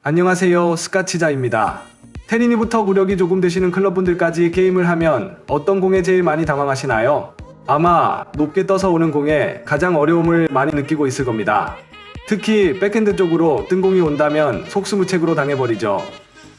안녕하세요, 스카치자입니다. 테니니부터 구력이 조금 되시는 클럽분들까지 게임을 하면 어떤 공에 제일 많이 당황하시나요? 아마 높게 떠서 오는 공에 가장 어려움을 많이 느끼고 있을 겁니다. 특히 백핸드 쪽으로 뜬 공이 온다면 속수무책으로 당해버리죠.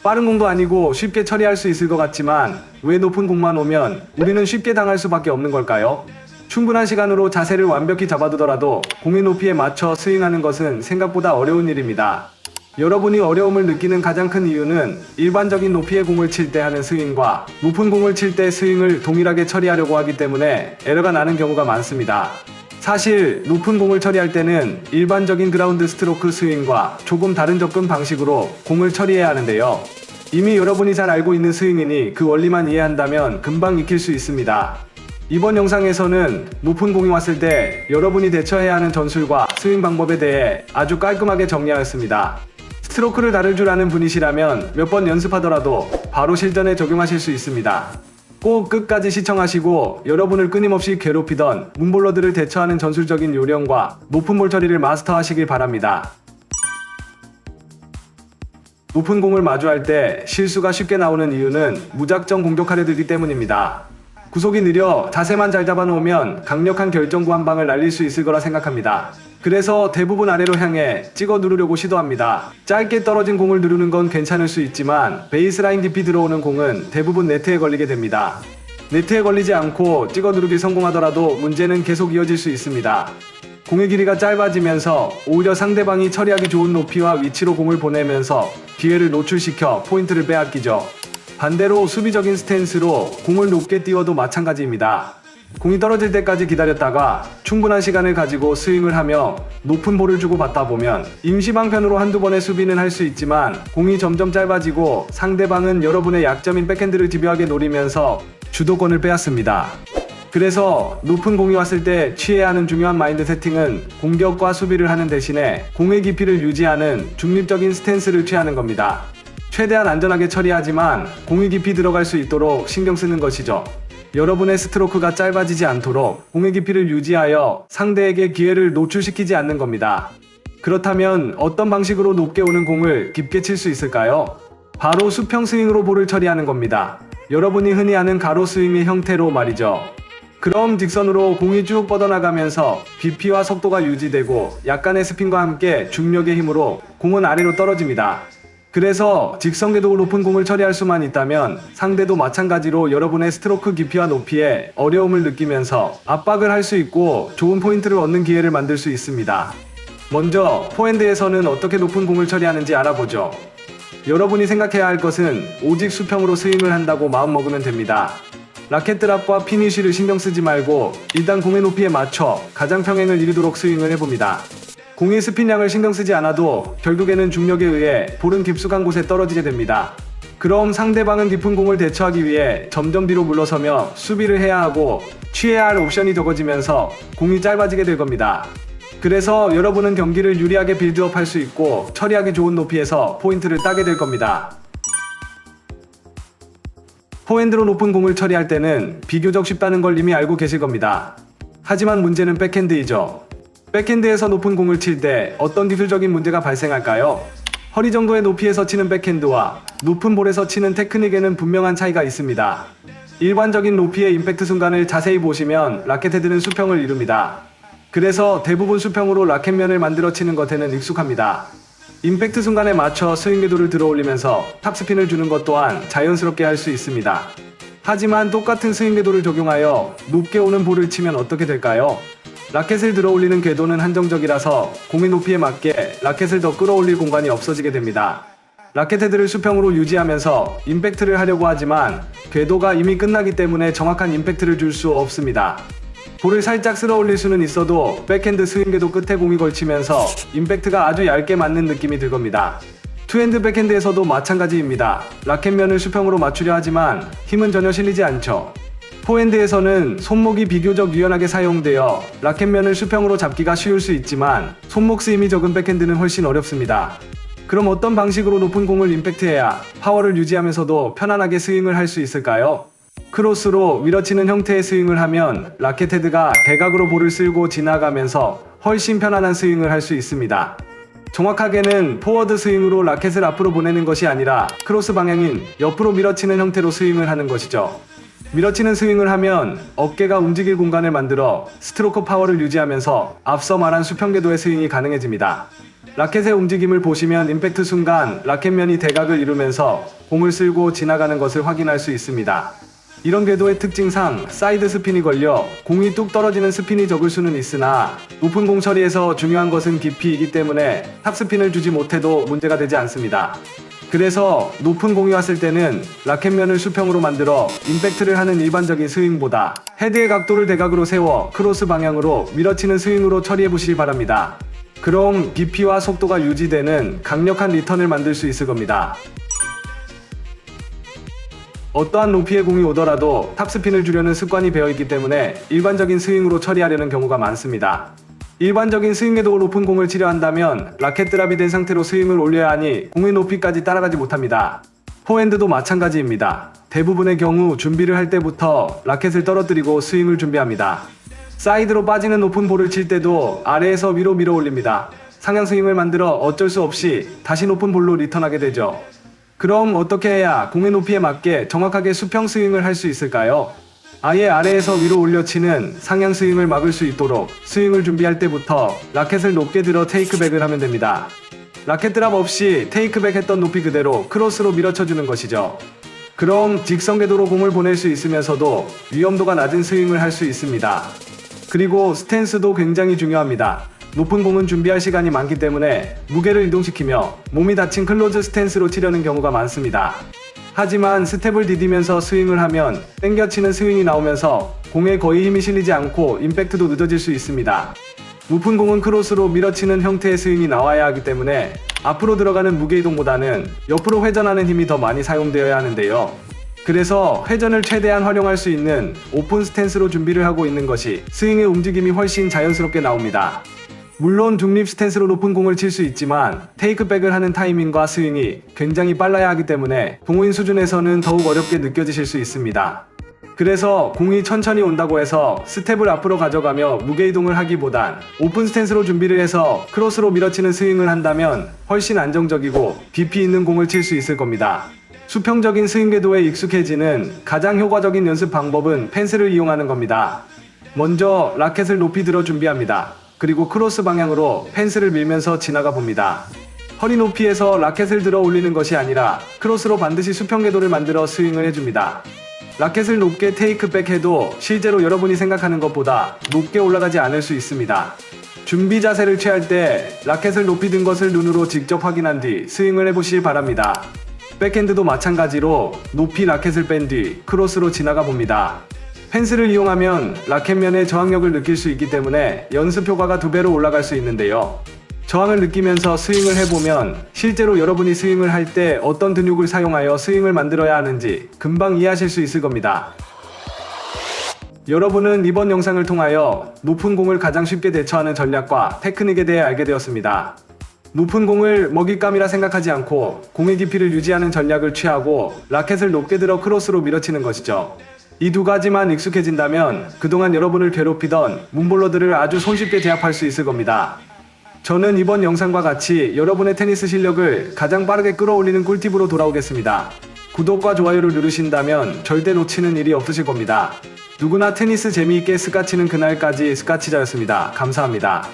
빠른 공도 아니고 쉽게 처리할 수 있을 것 같지만 왜 높은 공만 오면 우리는 쉽게 당할 수밖에 없는 걸까요? 충분한 시간으로 자세를 완벽히 잡아두더라도 공의 높이에 맞춰 스윙하는 것은 생각보다 어려운 일입니다. 여러분이 어려움을 느끼는 가장 큰 이유는 일반적인 높이의 공을 칠 때 하는 스윙과 높은 공을 칠 때 스윙을 동일하게 처리하려고 하기 때문에 에러가 나는 경우가 많습니다. 사실 높은 공을 처리할 때는 일반적인 그라운드 스트로크 스윙과 조금 다른 접근 방식으로 공을 처리해야 하는데요. 이미 여러분이 잘 알고 있는 스윙이니 그 원리만 이해한다면 금방 익힐 수 있습니다. 이번 영상에서는 높은 공이 왔을 때 여러분이 대처해야 하는 전술과 스윙 방법에 대해 아주 깔끔하게 정리하였습니다. 스트로크를 다룰 줄 아는 분이시라면 몇 번 연습하더라도 바로 실전에 적용하실 수 있습니다. 꼭 끝까지 시청하시고 여러분을 끊임없이 괴롭히던 문볼러들을 대처하는 전술적인 요령과 높은 볼 처리를 마스터하시길 바랍니다. 높은 공을 마주할 때 실수가 쉽게 나오는 이유는 무작정 공격하려 들기 때문입니다. 구속이 느려 자세만 잘 잡아놓으면 강력한 결정구 한 방을 날릴 수 있을 거라 생각합니다. 그래서 대부분 아래로 향해 찍어 누르려고 시도합니다. 짧게 떨어진 공을 누르는 건 괜찮을 수 있지만 베이스라인 깊이 들어오는 공은 대부분 네트에 걸리게 됩니다. 네트에 걸리지 않고 찍어 누르기 성공하더라도 문제는 계속 이어질 수 있습니다. 공의 길이가 짧아지면서 오히려 상대방이 처리하기 좋은 높이와 위치로 공을 보내면서 기회를 노출시켜 포인트를 빼앗기죠. 반대로 수비적인 스탠스로 공을 높게 띄워도 마찬가지입니다. 공이 떨어질 때까지 기다렸다가 충분한 시간을 가지고 스윙을 하며 높은 볼을 주고 받다 보면 임시방편으로 한두 번의 수비는 할 수 있지만 공이 점점 짧아지고 상대방은 여러분의 약점인 백핸드를 집요하게 노리면서 주도권을 빼앗습니다. 그래서 높은 공이 왔을 때 취해야 하는 중요한 마인드 세팅은 공격과 수비를 하는 대신에 공의 깊이를 유지하는 중립적인 스탠스를 취하는 겁니다. 최대한 안전하게 처리하지만 공이 깊이 들어갈 수 있도록 신경 쓰는 것이죠. 여러분의 스트로크가 짧아지지 않도록 공의 깊이를 유지하여 상대에게 기회를 노출시키지 않는 겁니다. 그렇다면 어떤 방식으로 높게 오는 공을 깊게 칠 수 있을까요? 바로 수평 스윙으로 볼을 처리하는 겁니다. 여러분이 흔히 아는 가로 스윙의 형태로 말이죠. 그럼 직선으로 공이 쭉 뻗어나가면서 BP와 속도가 유지되고 약간의 스핀과 함께 중력의 힘으로 공은 아래로 떨어집니다. 그래서 직선궤도 높은 공을 처리할 수만 있다면 상대도 마찬가지로 여러분의 스트로크 깊이와 높이에 어려움을 느끼면서 압박을 할 수 있고 좋은 포인트를 얻는 기회를 만들 수 있습니다. 먼저 포핸드에서는 어떻게 높은 공을 처리하는지 알아보죠. 여러분이 생각해야 할 것은 오직 수평으로 스윙을 한다고 마음먹으면 됩니다. 라켓 드랍과 피니쉬를 신경 쓰지 말고 일단 공의 높이에 맞춰 가장 평행을 이루도록 스윙을 해봅니다. 공의 스핀량을 신경 쓰지 않아도 결국에는 중력에 의해 볼은 깊숙한 곳에 떨어지게 됩니다. 그럼 상대방은 깊은 공을 대처하기 위해 점점 뒤로 물러서며 수비를 해야 하고 취해야 할 옵션이 적어지면서 공이 짧아지게 될 겁니다. 그래서 여러분은 경기를 유리하게 빌드업 할 수 있고 처리하기 좋은 높이에서 포인트를 따게 될 겁니다. 포핸드로 높은 공을 처리할 때는 비교적 쉽다는 걸 이미 알고 계실 겁니다. 하지만 문제는 백핸드이죠. 백핸드에서 높은 공을 칠 때 어떤 기술적인 문제가 발생할까요? 허리 정도의 높이에서 치는 백핸드와 높은 볼에서 치는 테크닉에는 분명한 차이가 있습니다. 일반적인 높이의 임팩트 순간을 자세히 보시면 라켓 헤드는 수평을 이룹니다. 그래서 대부분 수평으로 라켓면을 만들어 치는 것에는 익숙합니다. 임팩트 순간에 맞춰 스윙 궤도를 들어 올리면서 탑스핀을 주는 것 또한 자연스럽게 할 수 있습니다. 하지만 똑같은 스윙 궤도를 적용하여 높게 오는 볼을 치면 어떻게 될까요? 라켓을 들어 올리는 궤도는 한정적이라서 공의 높이에 맞게 라켓을 더 끌어올릴 공간이 없어지게 됩니다. 라켓 헤드를 수평으로 유지하면서 임팩트를 하려고 하지만 궤도가 이미 끝나기 때문에 정확한 임팩트를 줄 수 없습니다. 볼을 살짝 쓸어 올릴 수는 있어도 백핸드 스윙 궤도 끝에 공이 걸치면서 임팩트가 아주 얇게 맞는 느낌이 들 겁니다. 투핸드 백핸드에서도 마찬가지입니다. 라켓면을 수평으로 맞추려 하지만 힘은 전혀 실리지 않죠. 포핸드에서는 손목이 비교적 유연하게 사용되어 라켓면을 수평으로 잡기가 쉬울 수 있지만 손목 쓰임이 적은 백핸드는 훨씬 어렵습니다. 그럼 어떤 방식으로 높은 공을 임팩트해야 파워를 유지하면서도 편안하게 스윙을 할 수 있을까요? 크로스로 밀어치는 형태의 스윙을 하면 라켓 헤드가 대각으로 볼을 쓸고 지나가면서 훨씬 편안한 스윙을 할 수 있습니다. 정확하게는 포워드 스윙으로 라켓을 앞으로 보내는 것이 아니라 크로스 방향인 옆으로 밀어치는 형태로 스윙을 하는 것이죠. 밀어치는 스윙을 하면 어깨가 움직일 공간을 만들어 스트로크 파워를 유지하면서 앞서 말한 수평궤도의 스윙이 가능해집니다. 라켓의 움직임을 보시면 임팩트 순간 라켓면이 대각을 이루면서 공을 쓸고 지나가는 것을 확인할 수 있습니다. 이런 궤도의 특징상 사이드 스핀이 걸려 공이 뚝 떨어지는 스핀이 적을 수는 있으나 높은 공 처리에서 중요한 것은 깊이이기 때문에 탑스핀을 주지 못해도 문제가 되지 않습니다. 그래서 높은 공이 왔을 때는 라켓면을 수평으로 만들어 임팩트를 하는 일반적인 스윙보다 헤드의 각도를 대각으로 세워 크로스 방향으로 밀어치는 스윙으로 처리해 보시기 바랍니다. 그럼 깊이와 속도가 유지되는 강력한 리턴을 만들 수 있을 겁니다. 어떠한 높이의 공이 오더라도 탑스핀을 주려는 습관이 배어있기 때문에 일반적인 스윙으로 처리하려는 경우가 많습니다. 일반적인 스윙에도 높은 공을 치려 한다면 라켓 드랍이 된 상태로 스윙을 올려야 하니 공의 높이까지 따라가지 못합니다. 포핸드도 마찬가지입니다. 대부분의 경우 준비를 할 때부터 라켓을 떨어뜨리고 스윙을 준비합니다. 사이드로 빠지는 높은 볼을 칠 때도 아래에서 위로 밀어 올립니다. 상향 스윙을 만들어 어쩔 수 없이 다시 높은 볼로 리턴하게 되죠. 그럼 어떻게 해야 공의 높이에 맞게 정확하게 수평 스윙을 할 수 있을까요? 아예 아래에서 위로 올려치는 상향 스윙을 막을 수 있도록 스윙을 준비할 때부터 라켓을 높게 들어 테이크백을 하면 됩니다. 라켓 드랍 없이 테이크백 했던 높이 그대로 크로스로 밀어쳐주는 것이죠. 그럼 직선궤도로 공을 보낼 수 있으면서도 위험도가 낮은 스윙을 할 수 있습니다. 그리고 스탠스도 굉장히 중요합니다. 높은 공은 준비할 시간이 많기 때문에 무게를 이동시키며 몸이 닫힌 클로즈 스탠스로 치려는 경우가 많습니다. 하지만 스텝을 디디면서 스윙을 하면 땡겨치는 스윙이 나오면서 공에 거의 힘이 실리지 않고 임팩트도 늦어질 수 있습니다. 높은 공은 크로스로 밀어치는 형태의 스윙이 나와야 하기 때문에 앞으로 들어가는 무게이동보다는 옆으로 회전하는 힘이 더 많이 사용되어야 하는데요. 그래서 회전을 최대한 활용할 수 있는 오픈 스탠스로 준비를 하고 있는 것이 스윙의 움직임이 훨씬 자연스럽게 나옵니다. 물론 중립 스탠스로 높은 공을 칠 수 있지만 테이크백을 하는 타이밍과 스윙이 굉장히 빨라야 하기 때문에 동호인 수준에서는 더욱 어렵게 느껴지실 수 있습니다. 그래서 공이 천천히 온다고 해서 스텝을 앞으로 가져가며 무게이동을 하기보단 오픈 스탠스로 준비를 해서 크로스로 밀어치는 스윙을 한다면 훨씬 안정적이고 깊이 있는 공을 칠 수 있을 겁니다. 수평적인 스윙 궤도에 익숙해지는 가장 효과적인 연습 방법은 펜스를 이용하는 겁니다. 먼저 라켓을 높이 들어 준비합니다. 그리고 크로스 방향으로 펜스를 밀면서 지나가 봅니다. 허리 높이에서 라켓을 들어 올리는 것이 아니라 크로스로 반드시 수평 궤도를 만들어 스윙을 해줍니다. 라켓을 높게 테이크백 해도 실제로 여러분이 생각하는 것보다 높게 올라가지 않을 수 있습니다. 준비 자세를 취할 때 라켓을 높이 든 것을 눈으로 직접 확인한 뒤 스윙을 해보시기 바랍니다. 백핸드도 마찬가지로 높이 라켓을 뺀 뒤 크로스로 지나가 봅니다. 펜스를 이용하면 라켓면의 저항력을 느낄 수 있기 때문에 연습 효과가 2배로 올라갈 수 있는데요. 저항을 느끼면서 스윙을 해보면 실제로 여러분이 스윙을 할 때 어떤 근육을 사용하여 스윙을 만들어야 하는지 금방 이해하실 수 있을 겁니다. 여러분은 이번 영상을 통하여 높은 공을 가장 쉽게 대처하는 전략과 테크닉에 대해 알게 되었습니다. 높은 공을 먹잇감이라 생각하지 않고 공의 깊이를 유지하는 전략을 취하고 라켓을 높게 들어 크로스로 밀어치는 것이죠. 이 2가지만 익숙해진다면 그동안 여러분을 괴롭히던 문볼러들을 아주 손쉽게 제압할 수 있을 겁니다. 저는 이번 영상과 같이 여러분의 테니스 실력을 가장 빠르게 끌어올리는 꿀팁으로 돌아오겠습니다. 구독과 좋아요를 누르신다면 절대 놓치는 일이 없으실 겁니다. 누구나 테니스 재미있게 스카치는 그날까지 스카치자였습니다. 감사합니다.